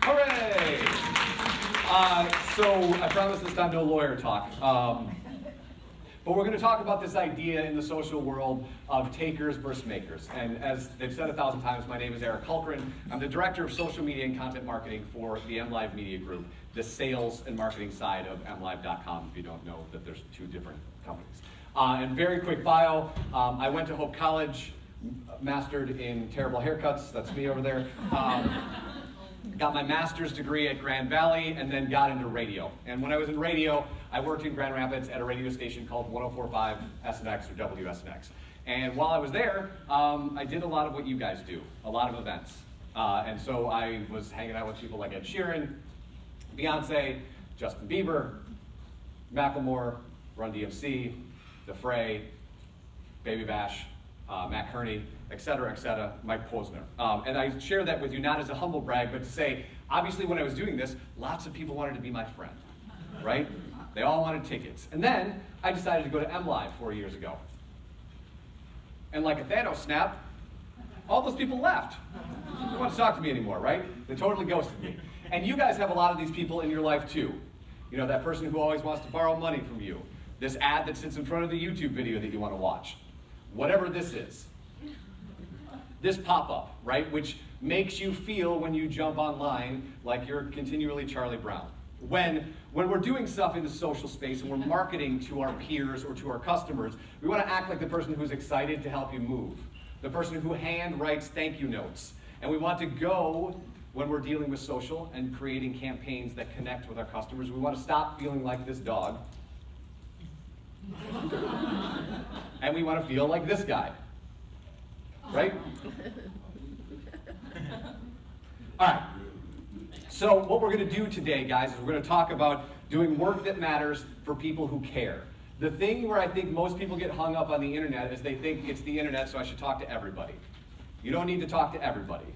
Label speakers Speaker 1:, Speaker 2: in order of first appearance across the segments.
Speaker 1: Hooray! So I promise this time no lawyer talk. But we're going to talk about this idea in the social world of takers versus makers. And as they've said 1,000 times, my name is Hultgren. I'm the director of social media and content marketing for the MLive Media Group, the sales and marketing side of MLive.com, if you don't know that there's two different companies. And very quick bio, I went to Hope College, mastered in terrible haircuts, that's me over there. Got my master's degree at Grand Valley and then got into radio. And when I was in radio, I worked in Grand Rapids at a radio station called 104.5 SNX or WSNX. And while I was there, I did a lot of what you guys do, a lot of events. And so I was hanging out with people like Ed Sheeran, Beyonce, Justin Bieber, Macklemore, Run DMC, The Fray, Baby Bash, Matt Kearney, et cetera, Mike Posner. And I share that with you not as a humble brag, but to say, obviously when I was doing this, lots of people wanted to be my friend, right? They all wanted tickets. And then I decided to go to MLive 4 years ago. And like a Thanos snap, all those people left. They don't want to talk to me anymore, right? They totally ghosted me. And you guys have a lot of these people in your life too. You know, that person who always wants to borrow money from you. This ad that sits in front of the YouTube video that you want to watch. Whatever this is. This pop-up, right, which makes you feel when you jump online like you're continually Charlie Brown. When we're doing stuff in the social space and we're marketing to our peers or to our customers, we want to act like the person who's excited to help you move, the person who hand writes thank you notes. And we want to go, when we're dealing with social and creating campaigns that connect with our customers, we want to stop feeling like this dog. And we want to feel like this guy. Right? All right. So what we're going to do today, guys, is we're going to talk about doing work that matters for people who care. The thing where I think most people get hung up on the internet is they think it's the internet, so I should talk to everybody. You don't need to talk to everybody.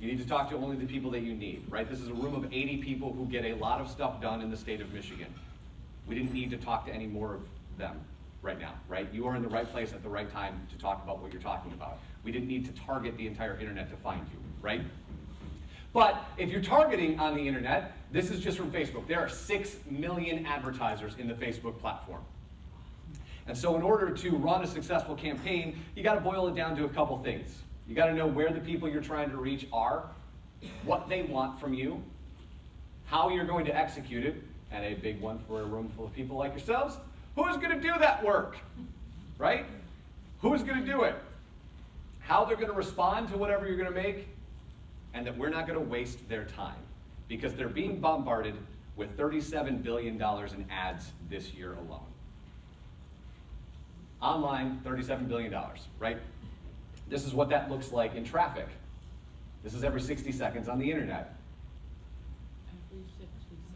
Speaker 1: You need to talk to only the people that you need, right? This is a room of 80 people who get a lot of stuff done in the state of Michigan. We didn't need to talk to any more of them right now, right? You are in the right place at the right time to talk about what you're talking about. We didn't need to target the entire internet to find you, right? But if you're targeting on the internet, this is just from Facebook. There are 6 million advertisers in the Facebook platform. And so in order to run a successful campaign, you gotta boil it down to a couple things. You gotta know where the people you're trying to reach are, what they want from you, how you're going to execute it, and a big one for a room full of people like yourselves, who's going to do that work, right? Who's going to do it? How they're going to respond to whatever you're going to make, and that we're not going to waste their time because they're being bombarded with $37 billion in ads this year alone. Online, $37 billion, right? This is what that looks like in traffic. This is every 60 seconds on the internet.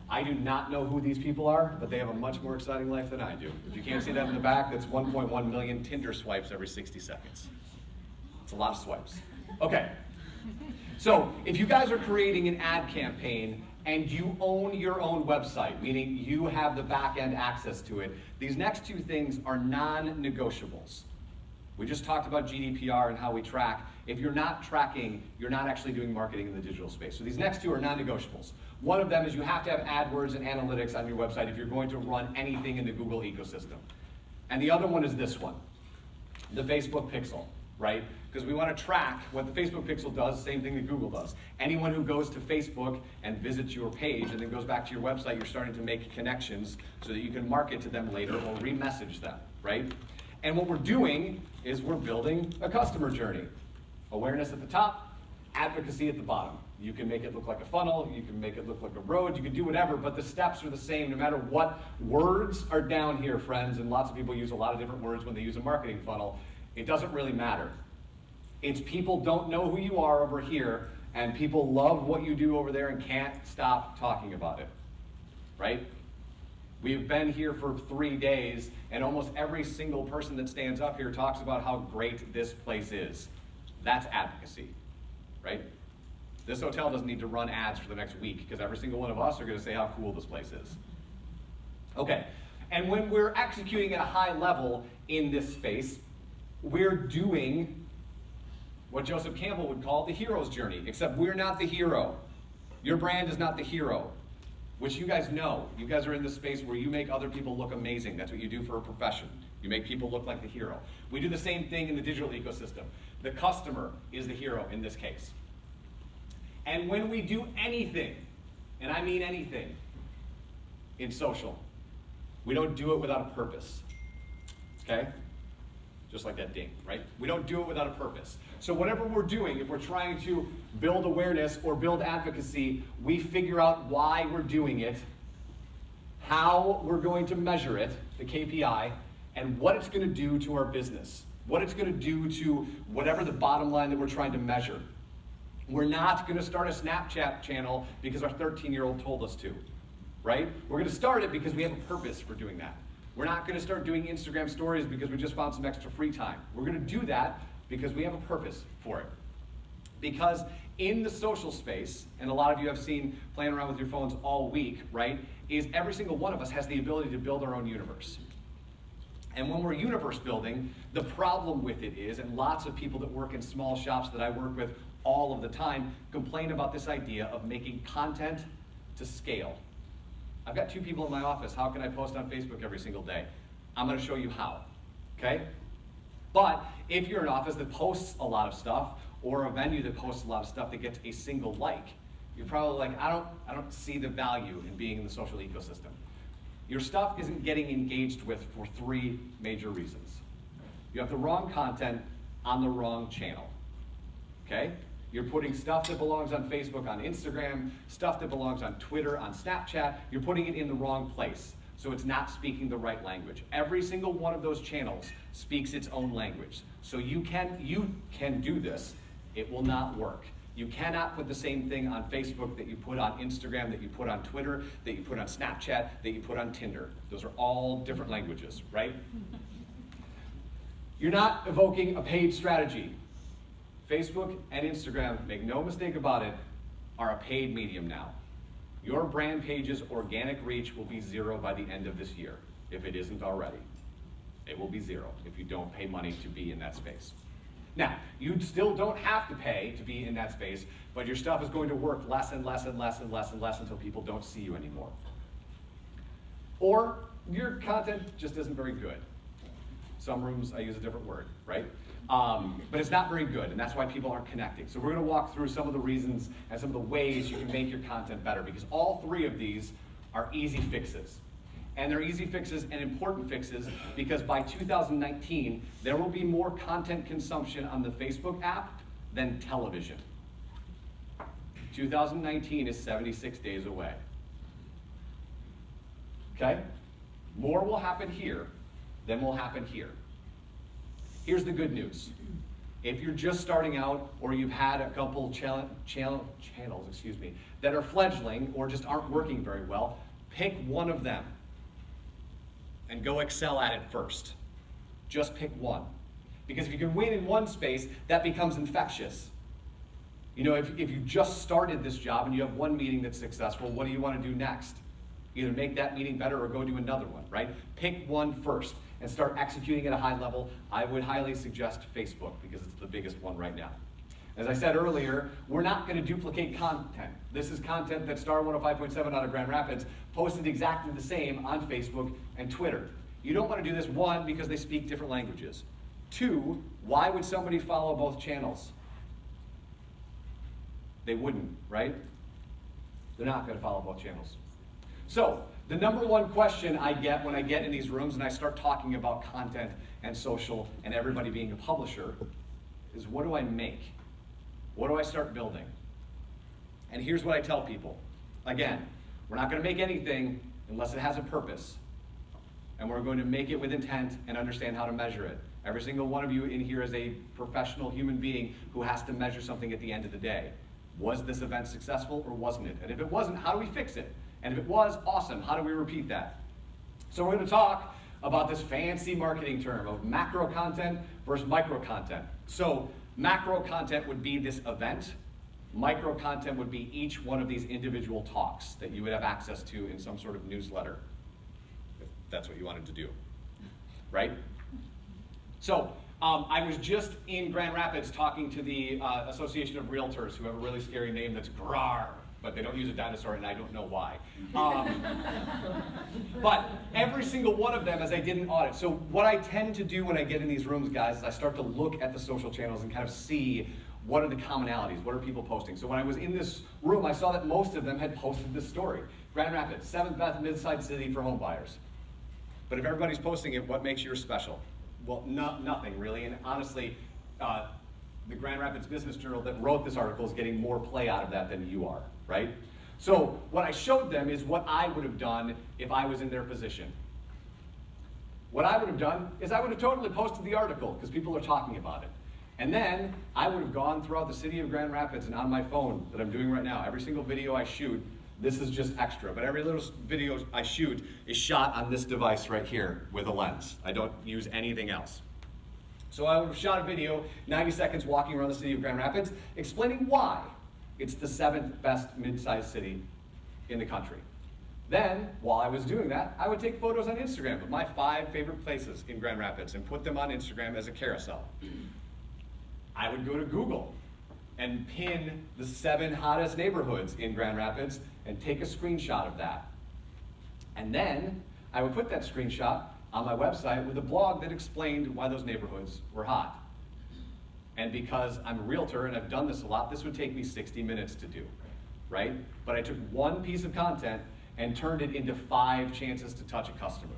Speaker 1: I do not know who these people are, but they have a much more exciting life than I do. If you can't see that in the back, that's 1.1 million Tinder swipes every 60 seconds. It's a lot of swipes. Okay, so if you guys are creating an ad campaign and you own your own website, meaning you have the back-end access to it, these next two things are non-negotiables. We just talked about GDPR and how we track. If you're not tracking, you're not actually doing marketing in the digital space. So these next two are non-negotiables. One of them is you have to have AdWords and analytics on your website if you're going to run anything in the Google ecosystem. And the other one is this one, the Facebook Pixel, right? Because we want to track what the Facebook Pixel does, same thing that Google does. Anyone who goes to Facebook and visits your page and then goes back to your website, you're starting to make connections so that you can market to them later or re-message them, right? And what we're doing is we're building a customer journey. Awareness at the top, advocacy at the bottom. You can make it look like a funnel, you can make it look like a road, you can do whatever, but the steps are the same no matter what words are down here, friends, and lots of people use a lot of different words when they use a marketing funnel. It doesn't really matter. It's people don't know who you are over here, and people love what you do over there and can't stop talking about it, right? We've been here for 3 days, and almost every single person that stands up here talks about how great this place is. That's advocacy, right? This hotel doesn't need to run ads for the next week because every single one of us are going to say how cool this place is. Okay, and when we're executing at a high level in this space, we're doing what Joseph Campbell would call the hero's journey, except we're not the hero. Your brand is not the hero, which you guys know. You guys are in this space where you make other people look amazing. That's what you do for a profession. You make people look like the hero. We do the same thing in the digital ecosystem. The customer is the hero in this case. And when we do anything, and I mean anything, in social, we don't do it without a purpose, okay? Just like that ding, right? We don't do it without a purpose. So whatever we're doing, if we're trying to build awareness or build advocacy, we figure out why we're doing it, how we're going to measure it, the KPI, and what it's going to do to our business, what it's going to do to whatever the bottom line that we're trying to measure. We're not going to start a Snapchat channel because our 13-year-old told us to, right? We're going to start it because we have a purpose for doing that. We're not going to start doing Instagram stories because we just found some extra free time. We're going to do that because we have a purpose for it. Because in the social space, and a lot of you have seen playing around with your phones all week, right, is every single one of us has the ability to build our own universe. And when we're universe building, the problem with it is, and lots of people that work in small shops that I work with all of the time complain about this idea of making content to scale. I've got 2 people in my office. How can I post on Facebook every single day? I'm going to show you how, okay? But if you're an office that posts a lot of stuff, or a venue that posts a lot of stuff that gets a single like, you're probably like, I don't see the value in being in the social ecosystem. Your stuff isn't getting engaged with for 3 major reasons. You have the wrong content on the wrong channel, okay? You're putting stuff that belongs on Facebook, on Instagram, stuff that belongs on Twitter, on Snapchat. You're putting it in the wrong place, so it's not speaking the right language. Every single one of those channels speaks its own language. So you can do this. It will not work. You cannot put the same thing on Facebook that you put on Instagram, that you put on Twitter, that you put on Snapchat, that you put on Tinder. Those are all different languages, right? You're not evoking a paid strategy. Facebook and Instagram, make no mistake about it, are a paid medium now. Your brand page's organic reach will be 0 by the end of this year, if it isn't already. It will be 0 if you don't pay money to be in that space. Now, you still don't have to pay to be in that space, but your stuff is going to work less and less and less and less and less until people don't see you anymore. Or your content just isn't very good. Some rooms I use a different word, right? But it's not very good, and that's why people aren't connecting. So we're going to walk through some of the reasons and some of the ways you can make your content better, because all 3 of these are easy fixes. And they're easy fixes and important fixes because by 2019, there will be more content consumption on the Facebook app than television. 2019 is 76 days away. Okay? More will happen here than will happen here. Here's the good news. If you're just starting out or you've had a couple channels that are fledgling or just aren't working very well, pick one of them and go excel at it first. Just pick one. Because if you can win in one space, that becomes infectious. You know, if you just started this job and you have one meeting that's successful, what do you want to do next? Either make that meeting better or go do another one, right? Pick one first and start executing at a high level. I would highly suggest Facebook because it's the biggest one right now. As I said earlier, we're not going to duplicate content. This is content that Star 105.7 out of Grand Rapids posted exactly the same on Facebook and Twitter. You don't want to do this, 1, because they speak different languages. 2, why would somebody follow both channels? They wouldn't, right? They're not going to follow both channels. So, the number one question I get when I get in these rooms and I start talking about content and social and everybody being a publisher is, what do I make? What do I start building? And here's what I tell people. Again, we're not going to make anything unless it has a purpose. And we're going to make it with intent and understand how to measure it. Every single one of you in here is a professional human being who has to measure something at the end of the day. Was this event successful or wasn't it? And if it wasn't, how do we fix it? And if it was, awesome. How do we repeat that? So we're going to talk about this fancy marketing term of macro content versus micro content. So macro content would be this event. Micro content would be each one of these individual talks that you would have access to in some sort of newsletter, if that's what you wanted to do, right? So I was just in Grand Rapids talking to the Association of Realtors, who have a really scary name that's GRAR, but they don't use a dinosaur, and I don't know why. But every single one of them, as I did an audit. So what I tend to do when I get in these rooms, guys, is I start to look at the social channels and kind of see what are the commonalities, what are people posting. So when I was in this room, I saw that most of them had posted this story. Grand Rapids, 7th best mid-sized city for home buyers. But if everybody's posting it, what makes yours special? Well, nothing really, and honestly, the Grand Rapids Business Journal that wrote this article is getting more play out of that than you are, right? So what I showed them is what I would have done if I was in their position. What I would have done is I would have totally posted the article because people are talking about it. And then I would have gone throughout the city of Grand Rapids and on my phone that I'm doing right now, every single video I shoot, this is just extra, but every little video I shoot is shot on this device right here with a lens. I don't use anything else. So I would have shot a video, 90 seconds walking around the city of Grand Rapids, explaining why it's the 7th best mid-sized city in the country. Then, while I was doing that, I would take photos on Instagram of my 5 favorite places in Grand Rapids and put them on Instagram as a carousel. I would go to Google and pin the 7 hottest neighborhoods in Grand Rapids and take a screenshot of that. And then I would put that screenshot on my website with a blog that explained why those neighborhoods were hot. And because I'm a realtor and I've done this a lot, this would take me 60 minutes to do, right? But I took one piece of content and turned it into 5 chances to touch a customer.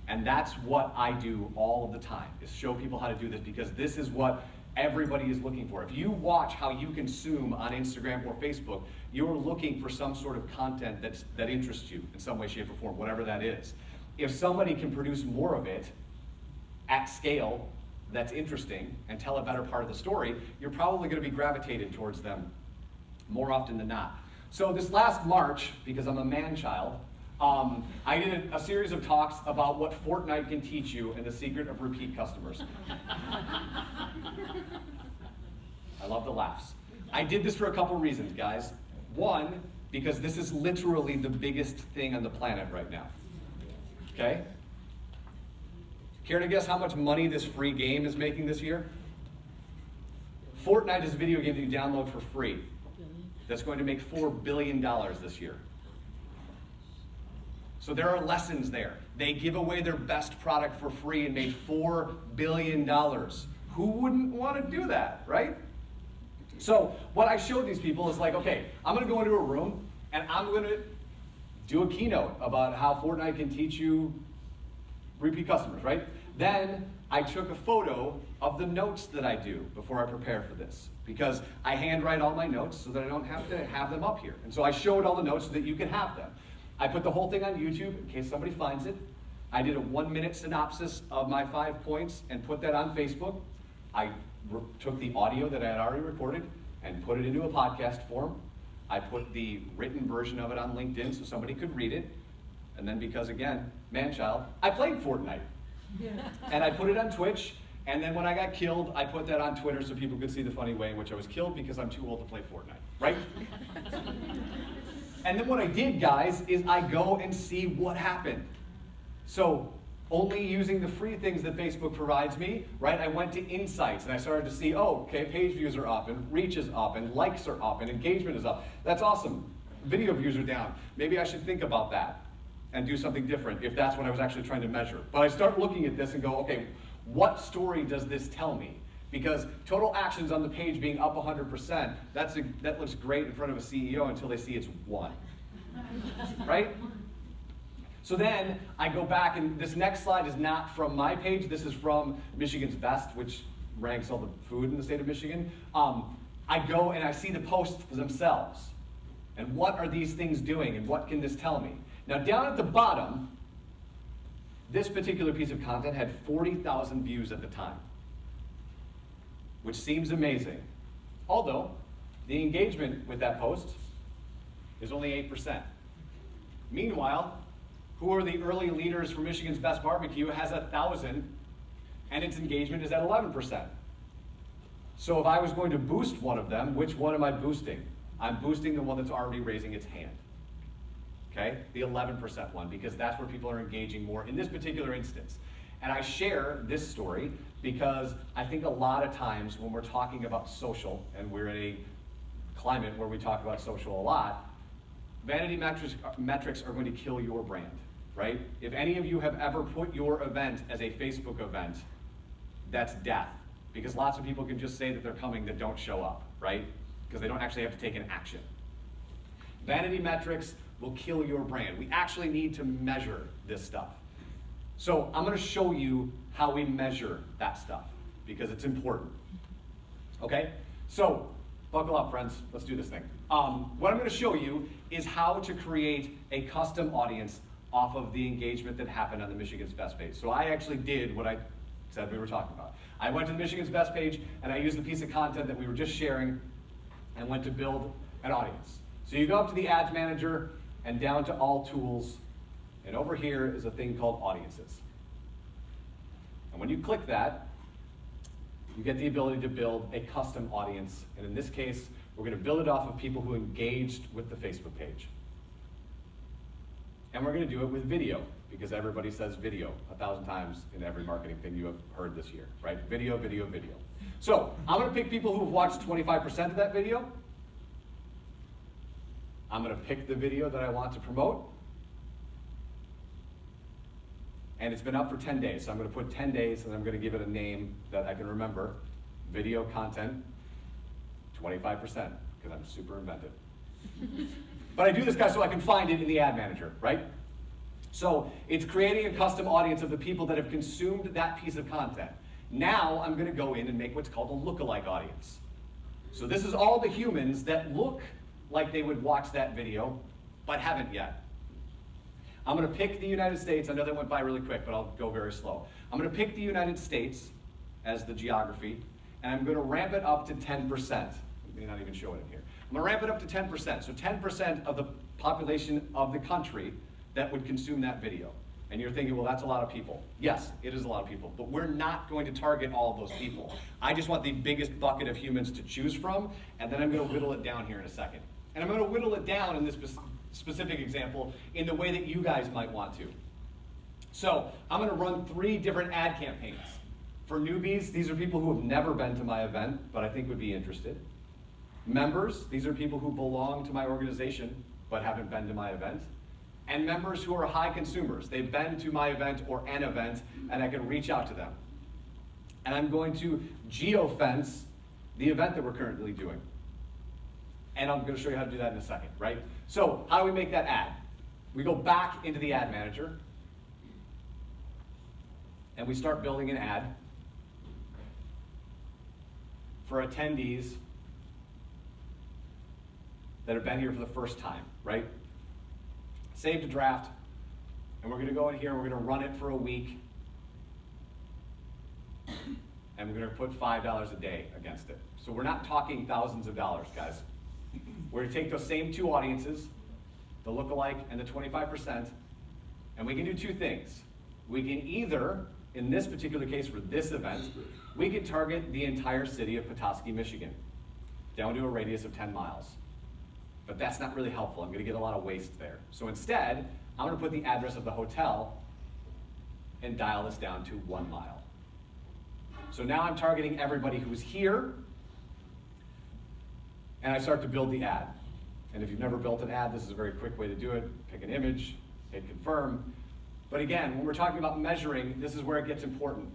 Speaker 1: And that's what I do all of the time, is show people how to do this, because this is what everybody is looking for. If you watch how you consume on Instagram or Facebook, you're looking for some sort of content that interests you in some way, shape, or form, whatever that is. If somebody can produce more of it at scale that's interesting and tell a better part of the story, you're probably going to be gravitated towards them more often than not. So this last March, because I'm a man-child, I did a series of talks about what Fortnite can teach you and the secret of repeat customers. I love the laughs. I did this for a couple reasons, guys. One, because this is literally the biggest thing on the planet right now. Okay? Care to guess how much money this free game is making this year? Fortnite is a video game that you download for free. That's going to make $4 billion this year. So there are lessons there. They give away their best product for free and made $4 billion. Who wouldn't want to do that, right? So what I showed these people is like, okay, I'm going to go into a room and I'm going to do a keynote about how Fortnite can teach you repeat customers, right? Then I took a photo of the notes that I do before I prepare for this, because I handwrite all my notes so that I don't have to have them up here. And so I showed all the notes so that you can have them. I put the whole thing on YouTube in case somebody finds it. I did a 1-minute synopsis of my 5 points and put that on Facebook. I took the audio that I had already recorded and put it into a podcast form. I put the written version of it on LinkedIn so somebody could read it. And then because, again, man-child, I played Fortnite. Yeah. And I put it on Twitch. And then when I got killed, I put that on Twitter so people could see the funny way in which I was killed because I'm too old to play Fortnite, right? And then what I did, guys, is I go and see what happened. So only using the free things that Facebook provides me, right? I went to Insights and I started to see, oh, okay, page views are up and reach is up and likes are up and engagement is up. That's awesome. Video views are down. Maybe I should think about that and do something different if that's what I was actually trying to measure. But I start looking at this and go, okay, what story does this tell me? Because total actions on the page being up 100%, that looks great in front of a CEO until they see it's 1, right? So then I go back, and this next slide is not from my page. This is from Michigan's Best, which ranks all the food in the state of Michigan. I go and I see the posts themselves. And what are these things doing, and what can this tell me? Now down at the bottom, this particular piece of content had 40,000 views at the time, which seems amazing. Although, the engagement with that post is only 8%. Meanwhile, who are the early leaders for Michigan's Best Barbecue has 1,000, and its engagement is at 11%. So if I was going to boost one of them, which one am I boosting? I'm boosting the one that's already raising its hand. Okay, the 11% one, because that's where people are engaging more in this particular instance. And I share this story because I think a lot of times when we're talking about social and we're in a climate where we talk about social a lot, vanity metrics are going to kill your brand, right? If any of you have ever put your event as a Facebook event, that's death. Because lots of people can just say that they're coming that don't show up, right? Because they don't actually have to take an action. Vanity metrics will kill your brand. We actually need to measure this stuff. So I'm going to show you how we measure that stuff because it's important. Okay? So buckle up, friends. Let's do this thing. What I'm going to show you is how to create a custom audience off of the engagement that happened on the Michigan's Best page. So I actually did what I said we were talking about. I went to the Michigan's Best page and I used the piece of content that we were just sharing and went to build an audience. So you go up to the Ads Manager and down to All Tools, and over here is a thing called Audiences. And when you click that, you get the ability to build a custom audience. And in this case, we're going to build it off of people who engaged with the Facebook page. And we're going to do it with video, because everybody says video 1,000 times in every marketing thing you have heard this year, right? Video, video, video. So I'm going to pick people who have watched 25% of that video. I'm going to pick the video that I want to promote. And it's been up for 10 days, so I'm going to put 10 days and I'm going to give it a name that I can remember. Video content, 25%, because I'm super inventive. But I do this, guys, so I can find it in the Ad Manager, right? So it's creating a custom audience of the people that have consumed that piece of content. Now I'm going to go in and make what's called a lookalike audience. So this is all the humans that look like they would watch that video, but haven't yet. I'm going to pick the United States. I know that went by really quick, but I'll go very slow. I'm going to pick the United States as the geography, and I'm going to ramp it up to 10%. I may not even show it in here. I'm going to ramp it up to 10%. So 10% of the population of the country that would consume that video. And you're thinking, well, that's a lot of people. Yes, it is a lot of people, but we're not going to target all of those people. I just want the biggest bucket of humans to choose from, and then I'm going to whittle it down here in a second. And I'm going to whittle it down in this specific example in the way that you guys might want to. So I'm going to run 3 different ad campaigns. For newbies, these are people who have never been to my event, but I think would be interested. Members, these are people who belong to my organization, but haven't been to my event. And members who are high consumers. They've been to my event or an event, and I can reach out to them. And I'm going to geofence the event that we're currently doing. And I'm going to show you how to do that in a second, right? So how do we make that ad? We go back into the Ad Manager, and we start building an ad for attendees that have been here for the first time, right? Save to draft, and we're going to go in here and we're going to run it for a week, and we're going to put $5 a day against it. So we're not talking thousands of dollars, guys. We're going to take those same 2 audiences, the lookalike and the 25%, and we can do 2 things. We can either, in this particular case for this event, we can target the entire city of Petoskey, Michigan, down to a radius of 10 miles. But that's not really helpful. I'm going to get a lot of waste there. So instead, I'm going to put the address of the hotel and dial this down to 1 mile. So now I'm targeting everybody who's here, and I start to build the ad. And if you've never built an ad, this is a very quick way to do it. Pick an image, hit confirm. But again, when we're talking about measuring, this is where it gets important.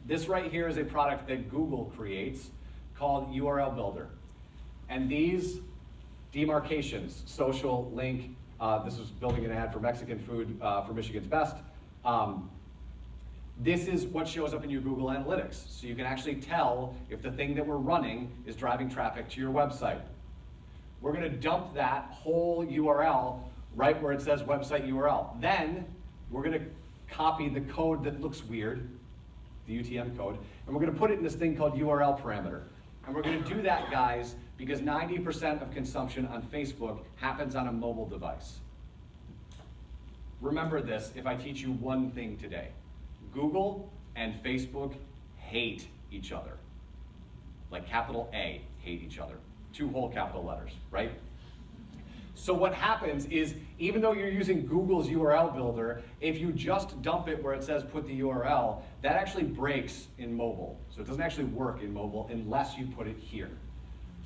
Speaker 1: This right here is a product that Google creates called URL Builder. And these demarcations, social, link, this was building an ad for Mexican food for Michigan's Best. This is what shows up in your Google Analytics. So you can actually tell if the thing that we're running is driving traffic to your website. We're going to dump that whole URL right where it says website URL. Then we're going to copy the code that looks weird, the UTM code, and we're going to put it in this thing called URL parameter. And we're going to do that, guys, because 90% of consumption on Facebook happens on a mobile device. Remember this if I teach you one thing today. Google and Facebook hate each other. Like capital A, hate each other. 2 whole capital letters, right? So what happens is, even though you're using Google's URL builder, if you just dump it where it says put the URL, that actually breaks in mobile. So it doesn't actually work in mobile unless you put it here.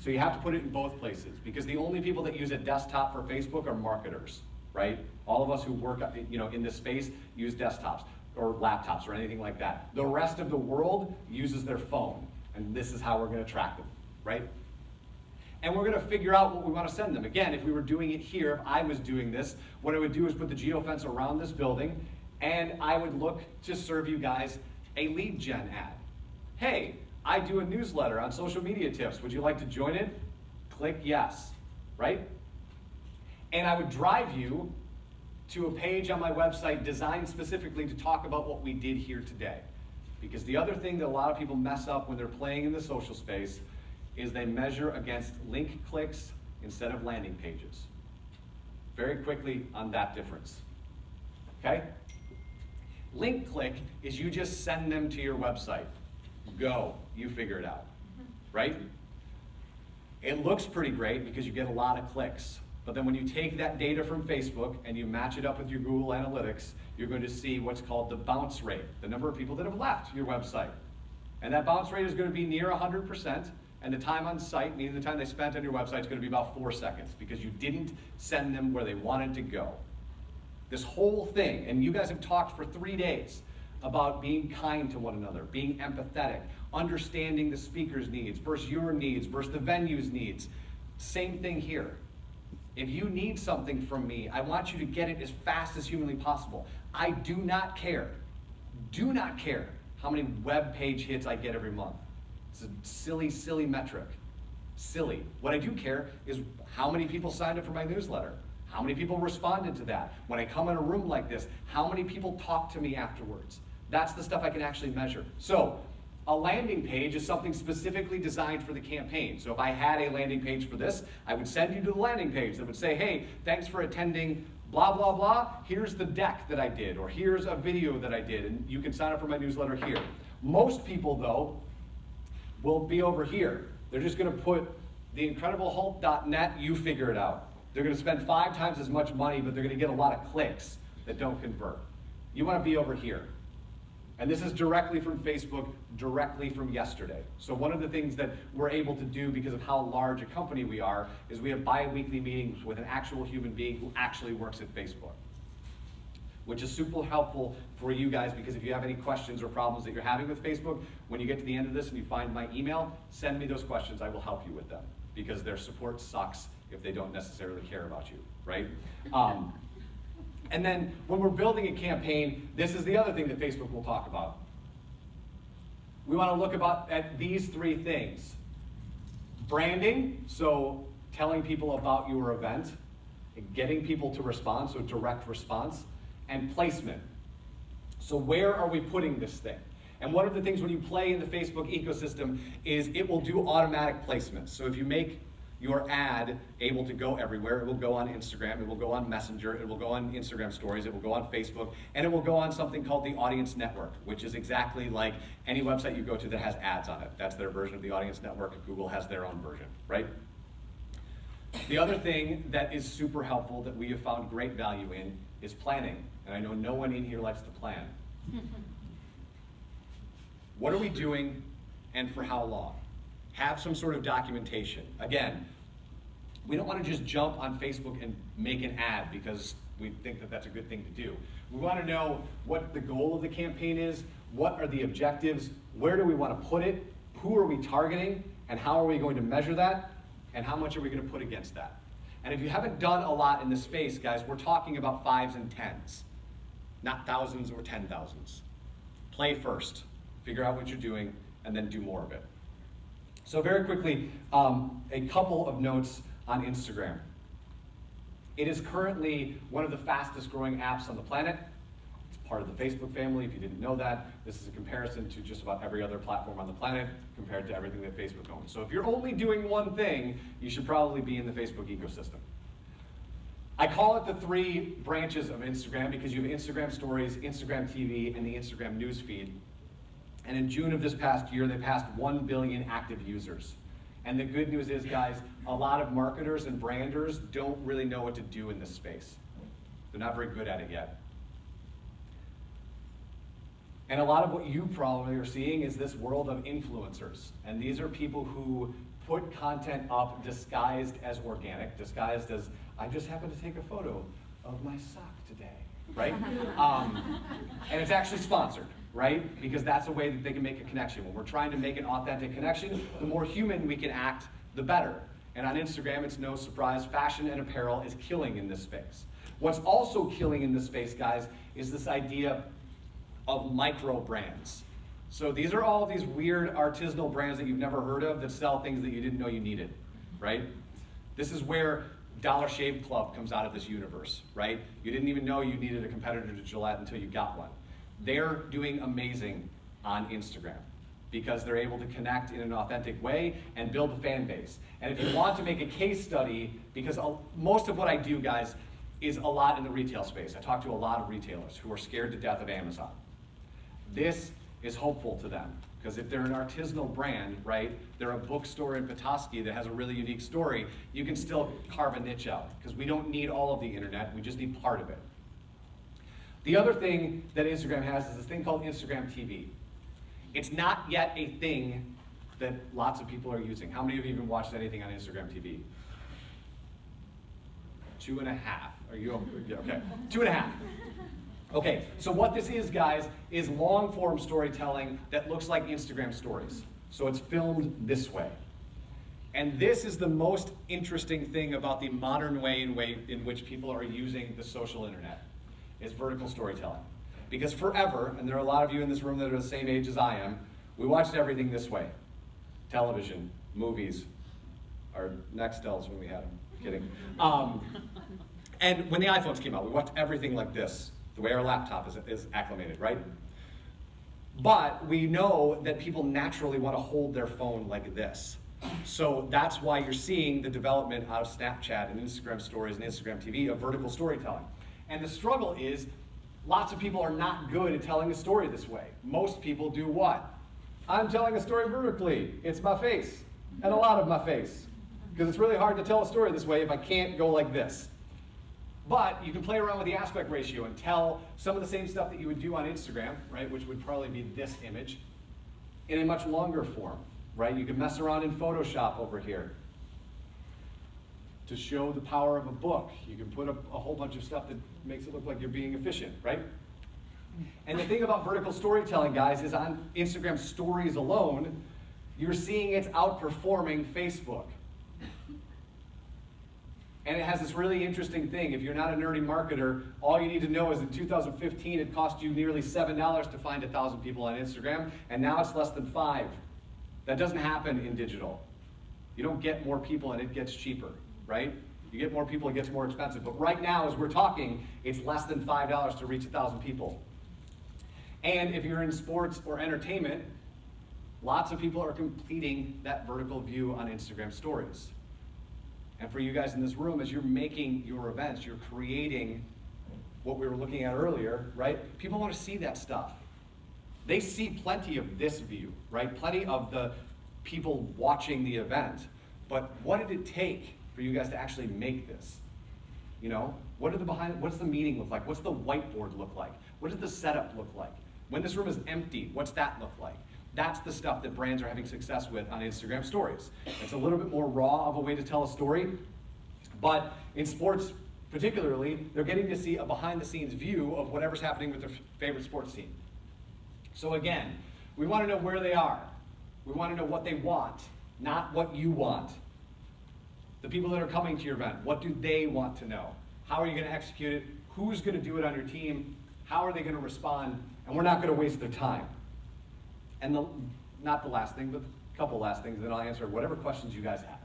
Speaker 1: So you have to put it in both places, because the only people that use a desktop for Facebook are marketers, right? All of us who work in this space use desktops or laptops or anything like that. The rest of the world uses their phone, and this is how we're going to track them, right? And we're going to figure out what we want to send them. Again, if we were doing it here, if I was doing this, what I would do is put the geofence around this building, and I would look to serve you guys a lead gen ad. Hey, I do a newsletter on social media tips. Would you like to join it? Click yes, right? And I would drive you to a page on my website designed specifically to talk about what we did here today. Because the other thing that a lot of people mess up when they're playing in the social space is they measure against link clicks instead of landing pages. Very quickly on that difference, okay? Link click is you just send them to your website. Go, you figure it out, right? It looks pretty great because you get a lot of clicks. But then when you take that data from Facebook and you match it up with your Google Analytics, you're going to see what's called the bounce rate, the number of people that have left your website. And that bounce rate is going to be near 100%, and the time on site, meaning the time they spent on your website, is going to be about 4 seconds because you didn't send them where they wanted to go. This whole thing, and you guys have talked for 3 days about being kind to one another, being empathetic, understanding the speaker's needs versus your needs versus the venue's needs. Same thing here. If you need something from me, I want you to get it as fast as humanly possible. I do not care how many web page hits I get every month. It's a silly, silly metric. Silly. What I do care is how many people signed up for my newsletter. How many people responded to that? When I come in a room like this, how many people talk to me afterwards? That's the stuff I can actually measure. So a landing page is something specifically designed for the campaign. So if I had a landing page for this, I would send you to the landing page that would say, hey, thanks for attending blah, blah, blah. Here's the deck that I did, or here's a video that I did, and you can sign up for my newsletter here. Most people, though, will be over here. They're just going to put theincrediblehulk.net, you figure it out. They're going to spend 5 times as much money, but they're going to get a lot of clicks that don't convert. You want to be over here. And this is directly from Facebook, directly from yesterday. So one of the things that we're able to do because of how large a company we are is we have bi-weekly meetings with an actual human being who actually works at Facebook, which is super helpful for you guys, because if you have any questions or problems that you're having with Facebook, when you get to the end of this and you find my email, send me those questions. I will help you with them, because their support sucks if they don't necessarily care about you, right? And then when we're building a campaign, this is the other thing that Facebook will talk about. We want to look at these 3 things. Branding, so telling people about your event, getting people to respond, so direct response, and placement. So where are we putting this thing? And one of the things when you play in the Facebook ecosystem is it will do automatic placements. So if you make your ad able to go everywhere, it will go on Instagram, it will go on Messenger, it will go on Instagram stories, it will go on Facebook, and it will go on something called the Audience Network, which is exactly like any website you go to that has ads on it. That's their version of the Audience Network. Google has their own version, right? The other thing that is super helpful that we have found great value in is planning. And I know no one in here likes to plan. What are we doing and for how long? Have some sort of documentation. Again, we don't want to just jump on Facebook and make an ad because we think that that's a good thing to do. We want to know what the goal of the campaign is, what are the objectives, where do we want to put it, who are we targeting, and how are we going to measure that, and how much are we going to put against that. And if you haven't done a lot in this space, guys, we're talking about 5s and 10s, not thousands or 10,000s. Play first, figure out what you're doing, and then do more of it. So very quickly, a couple of notes on Instagram. It is currently one of the fastest growing apps on the planet. It's part of the Facebook family, if you didn't know that. This is a comparison to just about every other platform on the planet compared to everything that Facebook owns. So if you're only doing one thing, you should probably be in the Facebook ecosystem. I call it the 3 branches of Instagram because you have Instagram Stories, Instagram TV, and the Instagram newsfeed. And in June of this past year, they passed 1 billion active users. And the good news is, guys, a lot of marketers and branders don't really know what to do in this space. They're not very good at it yet. And a lot of what you probably are seeing is this world of influencers. And these are people who put content up disguised as organic, disguised as, I just happened to take a photo of my sock today, right? And it's actually sponsored, right? Because that's a way that they can make a connection. When we're trying to make an authentic connection, the more human we can act, the better. And on Instagram, it's no surprise, fashion and apparel is killing in this space. What's also killing in this space, guys, is this idea of micro brands. So these are all of these weird artisanal brands that you've never heard of that sell things that you didn't know you needed, right? This is where Dollar Shave Club comes out of this universe, right? You didn't even know you needed a competitor to Gillette until you got one. They're doing amazing on Instagram because they're able to connect in an authentic way and build a fan base. And if you want to make a case study, because most of what I do, guys, is a lot in the retail space. I talk to a lot of retailers who are scared to death of Amazon. This is hopeful to them, because if they're an artisanal brand, right, they're a bookstore in Petoskey that has a really unique story, you can still carve a niche out, because we don't need all of the internet, we just need part of it. The other thing that Instagram has is this thing called Instagram TV. It's not yet a thing that lots of people are using. How many of you even watched anything on Instagram TV? 2.5. Are you okay? 2.5. Okay, so what this is, guys, is long-form storytelling that looks like Instagram stories. So it's filmed this way. And this is the most interesting thing about the modern way in which people are using the social internet, is vertical storytelling. Because forever, and there are a lot of you in this room that are the same age as I am, we watched everything this way. Television, movies, our Nextels when we had them, kidding. And when the iPhones came out, we watched everything like this, the way our laptop is acclimated, right? But we know that people naturally want to hold their phone like this. So that's why you're seeing the development out of Snapchat and Instagram stories and Instagram TV of vertical storytelling. And the struggle is, lots of people are not good at telling a story this way. Most people do what? I'm telling a story vertically. It's my face, and a lot of my face. Because it's really hard to tell a story this way if I can't go like this. But you can play around with the aspect ratio and tell some of the same stuff that you would do on Instagram, right, which would probably be this image, in a much longer form, right? You can mess around in Photoshop over here to show the power of a book. You can put a whole bunch of stuff that makes it look like you're being efficient, right? And the thing about vertical storytelling, guys, is on Instagram stories alone, you're seeing it's outperforming Facebook. And it has this really interesting thing. If you're not a nerdy marketer, all you need to know is in 2015, it cost you nearly $7 to find 1,000 people on Instagram, and now it's less than 5. That doesn't happen in digital. You don't get more people and it gets cheaper, right? You get more people, it gets more expensive. But right now, as we're talking, it's less than $5 to reach 1,000 people. And if you're in sports or entertainment, lots of people are completing that vertical view on Instagram stories. And for you guys in this room, as you're making your events, you're creating what we were looking at earlier, right? People want to see that stuff. They see plenty of this view, right? Plenty of the people watching the event. But what did it take for you guys to actually make this? You know, what's the meeting look like? What's the whiteboard look like? What does the setup look like? When this room is empty, what's that look like? That's the stuff that brands are having success with on Instagram stories. It's a little bit more raw of a way to tell a story, but in sports particularly, they're getting to see a behind-the-scenes view of whatever's happening with their favorite sports team. So again, we want to know where they are. We want to know what they want, not what you want. The people that are coming to your event, what do they want to know? How are you going to execute it? Who's going to do it on your team? How are they going to respond? And we're not going to waste their time. And not the last thing, but a couple last things, and then I'll answer whatever questions you guys have.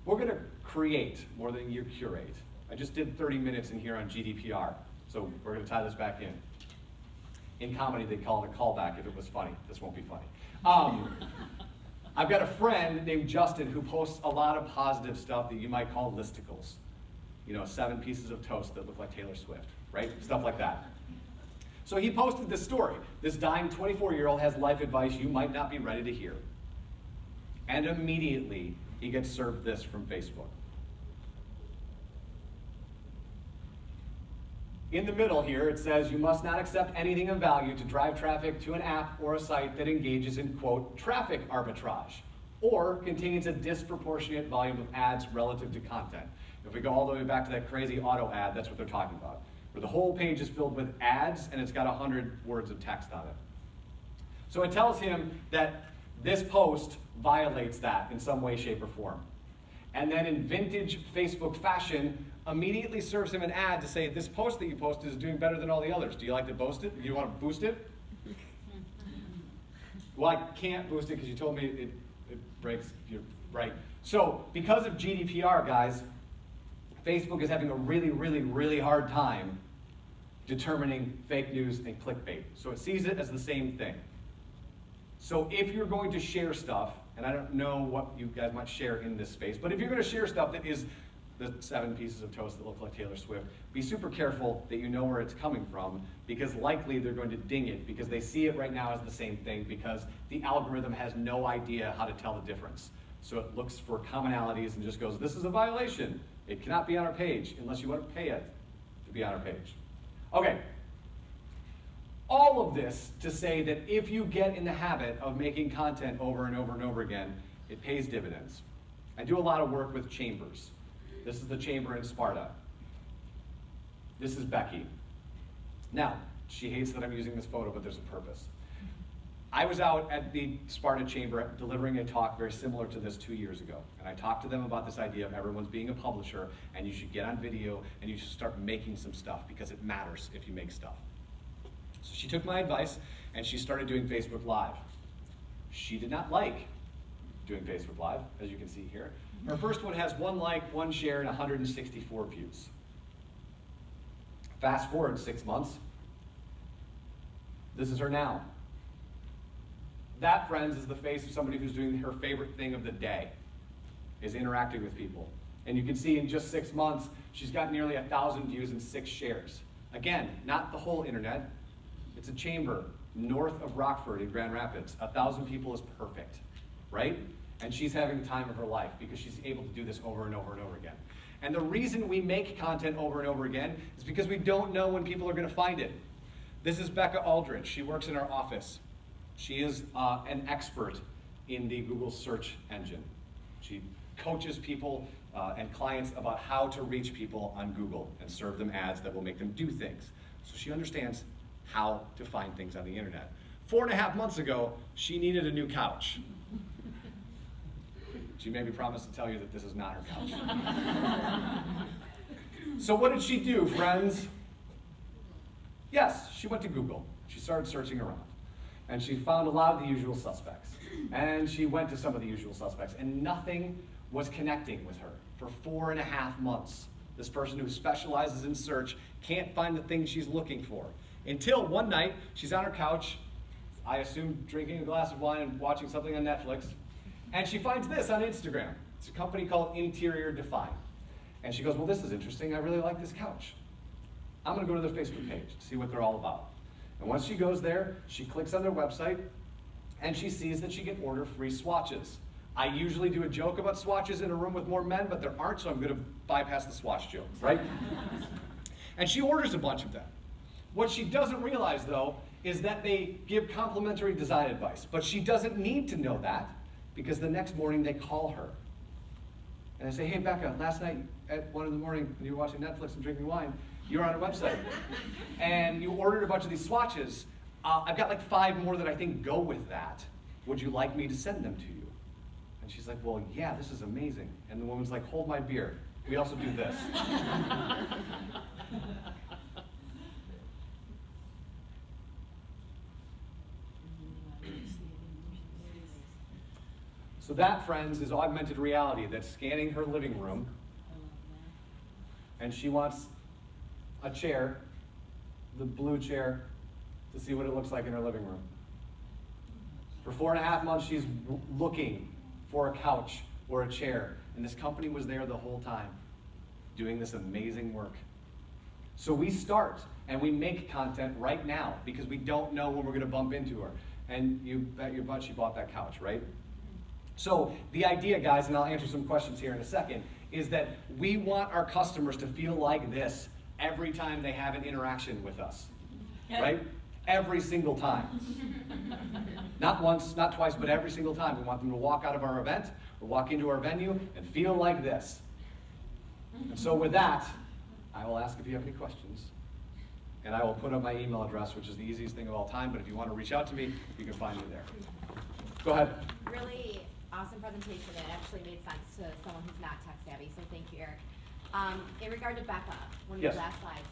Speaker 1: We're going to create more than you curate. I just did 30 minutes in here on GDPR, so we're going to tie this back in. In comedy, they call it a callback if it was funny. This won't be funny. I've got a friend named Justin who posts a lot of positive stuff that you might call listicles. You know, 7 pieces of toast that look like Taylor Swift, right? Stuff like that. So he posted this story. This dying 24-year-old has life advice you might not be ready to hear. And immediately, he gets served this from Facebook. In the middle here, it says, you must not accept anything of value to drive traffic to an app or a site that engages in, quote, traffic arbitrage, or contains a disproportionate volume of ads relative to content. If we go all the way back to that crazy auto ad, that's what they're talking about, where the whole page is filled with ads and it's got 100 words of text on it. So it tells him that this post violates that in some way, shape, or form. And then in vintage Facebook fashion, immediately serves him an ad to say, this post that you posted is doing better than all the others. Do you like to boast it? Do you want to boost it? Well, I can't boost it because you told me it breaks your right. So because of GDPR, guys, Facebook is having a really, really, really hard time determining fake news and clickbait. So it sees it as the same thing. So if you're going to share stuff, and I don't know what you guys might share in this space, but if you're going to share stuff that is the 7 pieces of toast that look like Taylor Swift, be super careful that you know where it's coming from, because likely they're going to ding it because they see it right now as the same thing, because the algorithm has no idea how to tell the difference. So it looks for commonalities and just goes, this is a violation. It cannot be on our page unless you want to pay it to be on our page. Okay. All of this to say that if you get in the habit of making content over and over and over again, it pays dividends. I do a lot of work with chambers. This is the chamber in Sparta. This is Becky. Now, she hates that I'm using this photo, but there's a purpose. I was out at the Sparta chamber delivering a talk very similar to this 2 years ago. And I talked to them about this idea of everyone's being a publisher, and you should get on video, and you should start making some stuff, because it matters if you make stuff. So she took my advice, and she started doing Facebook Live. She did not like doing Facebook Live, as you can see here. Her first one has 1 like, 1 share, and 164 views. Fast forward 6 months. This is her now. That, friends, is the face of somebody who's doing her favorite thing of the day, is interacting with people. And you can see in just 6 months, she's got nearly 1,000 views and 6 shares. Again, not the whole internet. It's a chamber north of Rockford in Grand Rapids. 1,000 people is perfect, right? And she's having the time of her life because she's able to do this over and over and over again. And the reason we make content over and over again is because we don't know when people are going to find it. This is Becca Aldrich. She works in our office. She is an expert in the Google search engine. She coaches people and clients about how to reach people on Google and serve them ads that will make them do things. So she understands how to find things on the internet. 4.5 months ago, she needed a new couch. She maybe promised to tell you that this is not her couch. So what did she do, friends? Yes, she went to Google. She started searching around. And she found a lot of the usual suspects. And she went to some of the usual suspects, and nothing was connecting with her for 4.5 months. This person who specializes in search can't find the thing she's looking for. Until one night, she's on her couch, I assume drinking a glass of wine and watching something on Netflix, and she finds this on Instagram. It's a company called Interior Define. And she goes, well, this is interesting. I really like this couch. I'm going to go to their Facebook page to see what they're all about. And once she goes there, she clicks on their website, and she sees that she can order free swatches. I usually do a joke about swatches in a room with more men, but there aren't, so I'm going to bypass the swatch joke, right? And she orders a bunch of them. What she doesn't realize, though, is that they give complimentary design advice. But she doesn't need to know that, because the next morning they call her. And they say, hey, Becca, last night at 1 in the morning when you were watching Netflix and drinking wine, you were on our website. And you ordered a bunch of these swatches. I've got like 5 more that I think go with that. Would you like me to send them to you? And she's like, well, yeah, this is amazing. And the woman's like, hold my beer. We also do this. So that, friends, is augmented reality that's scanning her living room. And she wants a chair, the blue chair, to see what it looks like in her living room. For 4.5 months, she's looking for a couch or a chair. And this company was there the whole time, doing this amazing work. So we start and we make content right now because we don't know when we're going to bump into her. And you bet your butt she bought that couch, right? So the idea, guys, and I'll answer some questions here in a second, is that we want our customers to feel like this every time they have an interaction with us, right? every single time. Not once, not twice, but every single time. We want them to walk out of our event or walk into our venue and feel like this. And so with that, I will ask if you have any questions. And I will put up my email address, which is the easiest thing of all time, but if you want to reach out to me, you can find me there. Go ahead.
Speaker 2: Really awesome presentation. It actually made sense to someone who's not tech savvy, so thank you, Eric. In regard to Becca, one of
Speaker 1: Yes.
Speaker 2: your last slides,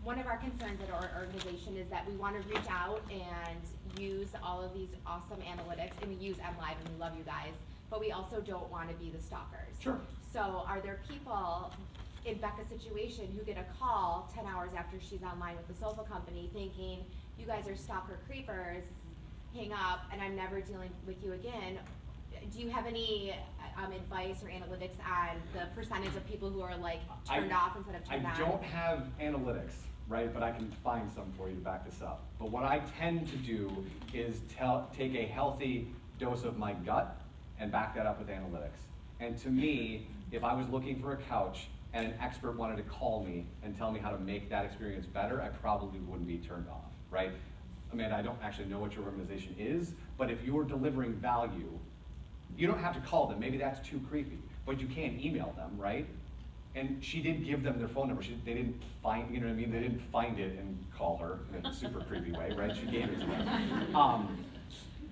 Speaker 2: one of our concerns at our organization is that we want to reach out and use all of these awesome analytics, and we use MLive and we love you guys, but we also don't want to be the stalkers.
Speaker 1: Sure.
Speaker 2: So are there people in Becca's situation who get a call 10 hours after she's online with the sofa company thinking, you guys are stalker creepers, hang up, and I'm never dealing with you again? Do you have any advice or analytics on the percentage of people who are like turned off instead of turned on?
Speaker 1: I don't have analytics, right, but I can find some for you to back this up. But what I tend to do is take a healthy dose of my gut and back that up with analytics. And to me, if I was looking for a couch and an expert wanted to call me and tell me how to make that experience better, I probably wouldn't be turned off, right? Amanda, I don't actually know what your organization is, but if you're delivering value, you don't have to call them. Maybe that's too creepy, but you can email them, right? And she did give them their phone number. They didn't find, you know what I mean? They didn't find it and call her in a super creepy way, right? She gave it to them.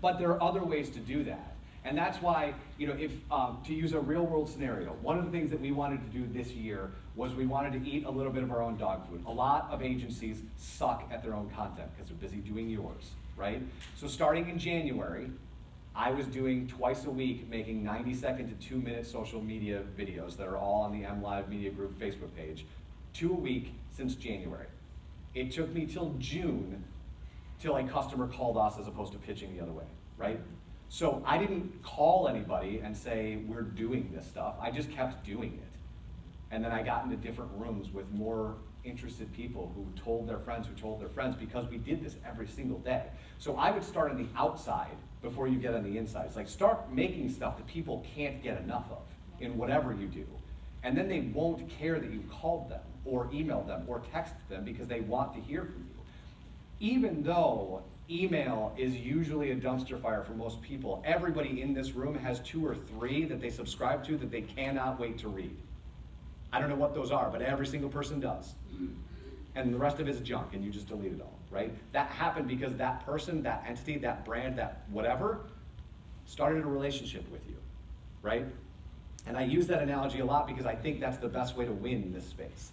Speaker 1: But there are other ways to do that. And that's why, you know, if to use a real world scenario, one of the things that we wanted to do this year was we wanted to eat a little bit of our own dog food. A lot of agencies suck at their own content because they're busy doing yours, right? So starting in January, I was doing twice a week, making 90-second to 2-minute social media videos that are all on the MLive Media Group Facebook page, 2 a week since January. It took me till June till a customer called us as opposed to pitching the other way, right? So I didn't call anybody and say, we're doing this stuff. I just kept doing it. And then I got into different rooms with more interested people who told their friends because we did this every single day. So I would start on the outside before you get on the inside. It's like start making stuff that people can't get enough of in whatever you do. And then they won't care that you called them or emailed them or texted them because they want to hear from you. Even though email is usually a dumpster fire for most people, everybody in this room has 2 or 3 that they subscribe to that they cannot wait to read. I don't know what those are, but every single person does. And the rest of it is junk, and you just delete it all, right? That happened because that person, that entity, that brand, that whatever, started a relationship with you, right? And I use that analogy a lot because I think that's the best way to win in this space,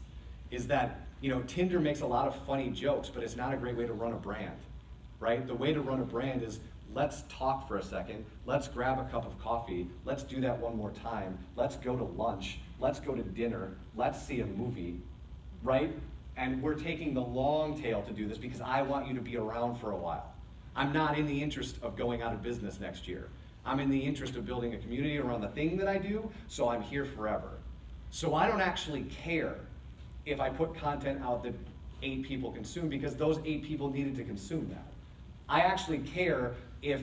Speaker 1: is that, you know, Tinder makes a lot of funny jokes, but it's not a great way to run a brand, right? The way to run a brand is let's talk for a second, let's grab a cup of coffee, let's do that one more time, let's go to lunch, let's go to dinner, let's see a movie, right? And we're taking the long tail to do this because I want you to be around for a while. I'm not in the interest of going out of business next year. I'm in the interest of building a community around the thing that I do, so I'm here forever. So I don't actually care if I put content out that 8 people consume because those 8 people needed to consume that. I actually care if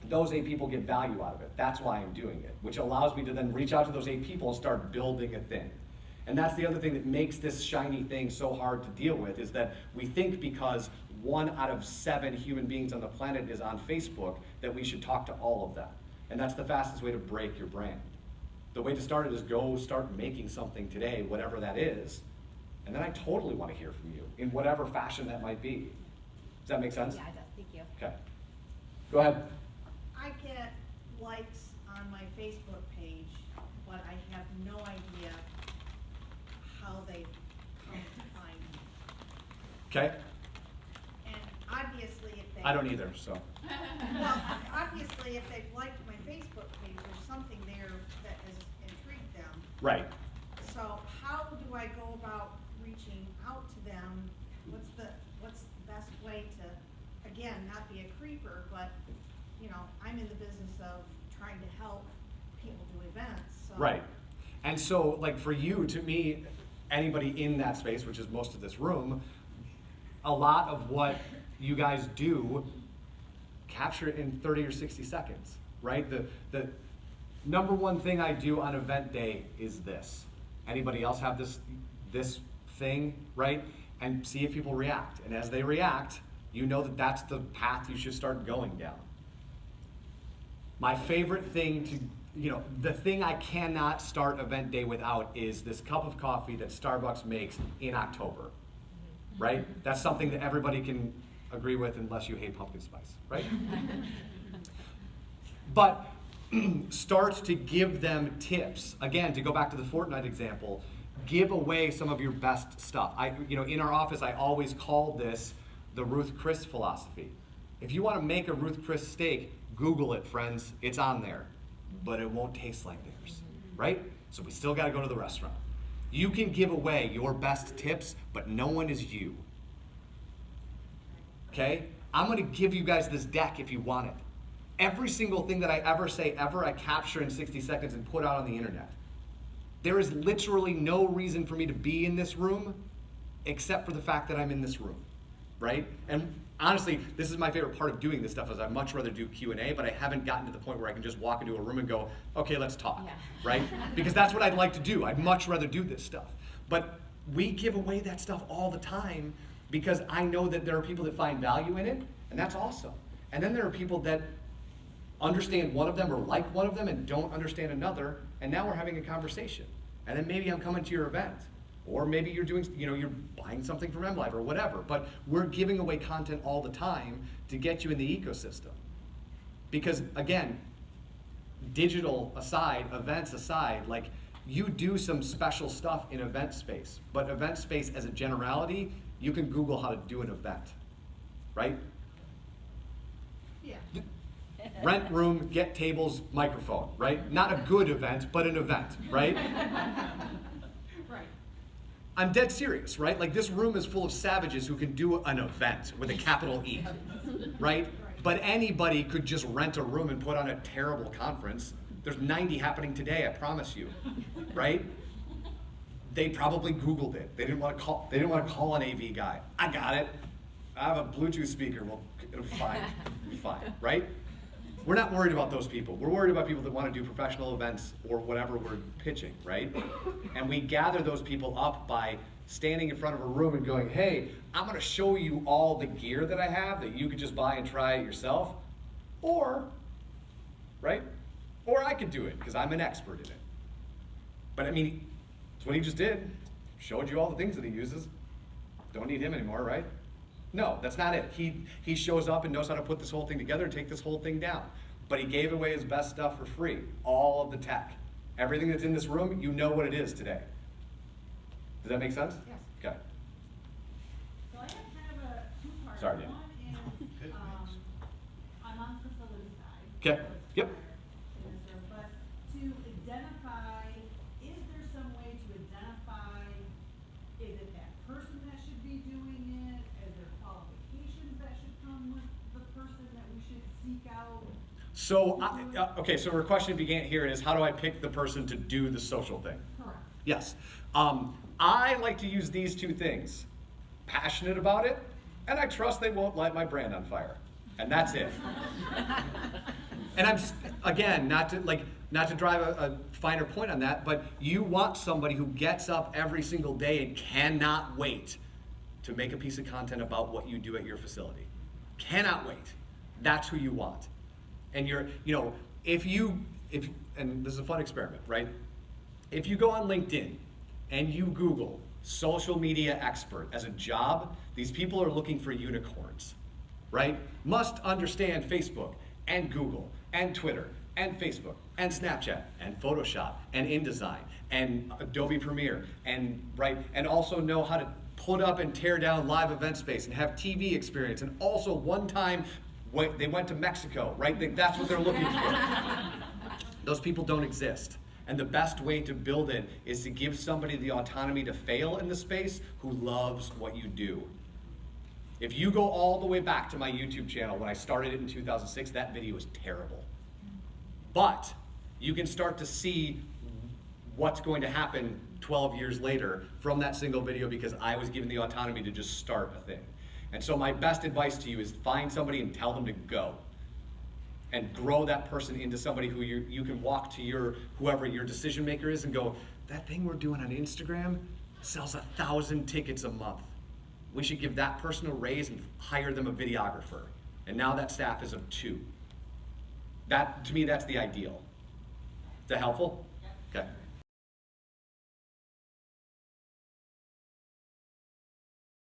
Speaker 1: those 8 people get value out of it. That's why I'm doing it, which allows me to then reach out to those 8 people and start building a thing. And that's the other thing that makes this shiny thing so hard to deal with, is that we think because 1 out of 7 human beings on the planet is on Facebook that we should talk to all of them. And that's the fastest way to break your brand. The way to start it is go start making something today, whatever that is, and then I totally want to hear from you in whatever fashion that might be. Does that make sense?
Speaker 2: Yeah, it does. Thank you.
Speaker 1: Okay. Go ahead.
Speaker 3: I get likes on my Facebook page, but I have no idea how they come to find me.
Speaker 1: Okay.
Speaker 3: And obviously if they...
Speaker 1: I don't either, so.
Speaker 3: Well, obviously if they've liked my Facebook page, there's something there that has intrigued them.
Speaker 1: Right.
Speaker 3: So how do I go about reaching out to them? What's the best way to, again, not be a creeper, but, you know, I'm in the business of trying to help people do events, so.
Speaker 1: Right. And so, like for you, to me, anybody in that space, which is most of this room, a lot of what you guys do, capture it in 30 or 60 seconds, right? The number one thing I do on event day is this. Anybody else have this thing, right? and see if people react. And as they react, you know that that's the path you should start going down. My favorite thing the thing I cannot start event day without is this cup of coffee that Starbucks makes in October, right? That's something that everybody can agree with unless you hate pumpkin spice, right? But start to give them tips. Again, to go back to the Fortnite example, give away some of your best stuff. In our office, I always call this the Ruth Chris philosophy. If you want to make a Ruth Chris steak, Google it, friends. It's on there. But it won't taste like theirs, right? So we still got to go to the restaurant. You can give away your best tips, but no one is you. Okay? I'm going to give you guys this deck if you want it. Every single thing that I ever say ever, I capture in 60 seconds and put out on the internet. There is literally no reason for me to be in this room except for the fact that I'm in this room, right? And honestly, this is my favorite part of doing this stuff is I'd much rather do Q&A, but I haven't gotten to the point where I can just walk into a room and go, okay, let's talk, right? Because that's what I'd like to do. I'd much rather do this stuff. But we give away that stuff all the time because I know that there are people that find value in it, and that's awesome. And then there are people that understand one of them or like one of them and don't understand another, and now we're having a conversation. And then maybe I'm coming to your event. Or maybe you're doing, you're buying something from MLive or whatever, but we're giving away content all the time to get you in the ecosystem. Because again, digital aside, events aside, like you do some special stuff in event space, but event space as a generality, you can Google how to do an event, right?
Speaker 3: Yeah.
Speaker 1: Rent room, get tables, microphone, right? Not a good event, but an event, right?
Speaker 3: Right.
Speaker 1: I'm dead serious, right? Like this room is full of savages who can do an event with a capital E, right? But anybody could just rent a room and put on a terrible conference. There's 90 happening today, I promise you, right? They probably Googled it. They didn't want to call an AV guy. I got it. I have a Bluetooth speaker. Well, it'll be fine. It'll be fine, right? We're not worried about those people. We're worried about people that want to do professional events or whatever we're pitching, right? And we gather those people up by standing in front of a room and going, hey, I'm going to show you all the gear that I have that you could just buy and try it yourself. Or, right? Or I could do it because I'm an expert in it. But I mean, that's what he just did. Showed you all the things that he uses. Don't need him anymore, right? No, that's not it. He shows up and knows how to put this whole thing together and take this whole thing down. But he gave away his best stuff for free. All of the tech. Everything that's in this room, you know what it is today. Does that make sense?
Speaker 3: Yes.
Speaker 1: Okay.
Speaker 4: So I have kind of a two-part.
Speaker 1: Sorry, Dan.
Speaker 4: One is, I'm on the facility side.
Speaker 1: Okay. Yep.
Speaker 4: But to identify, is there some way to identify, is it that person that should be doing it? Is there qualifications that should come with the person that we should seek out?
Speaker 1: So, okay, so our question began here is how do I pick the person to do the social thing?
Speaker 4: Correct.
Speaker 1: Yes. I like to use these two things. Passionate about it, and I trust they won't light my brand on fire. And that's it. And I'm, again, not to drive a finer point on that, but you want somebody who gets up every single day and cannot wait to make a piece of content about what you do at your facility. Cannot wait. That's who you want. And and this is a fun experiment, right? If you go on LinkedIn and you Google social media expert as a job, these people are looking for unicorns, right? Must understand Facebook and Google and Twitter and Facebook and Snapchat and Photoshop and InDesign and Adobe Premiere and also know how to put up and tear down live event space and have TV experience and also one time they went to Mexico, right? That's what they're looking for. Those people don't exist. And the best way to build it is to give somebody the autonomy to fail in the space who loves what you do. If you go all the way back to my YouTube channel when I started it in 2006, that video was terrible. But you can start to see what's going to happen 12 years later from that single video because I was given the autonomy to just start a thing. And so my best advice to you is find somebody and tell them to go. And grow that person into somebody who you can walk to whoever your decision maker is and go, that thing we're doing on Instagram sells 1,000 tickets a month. we should give that person a raise and hire them a videographer. And now that staff is of 2. That, to me, that's the ideal. Is that helpful? Okay.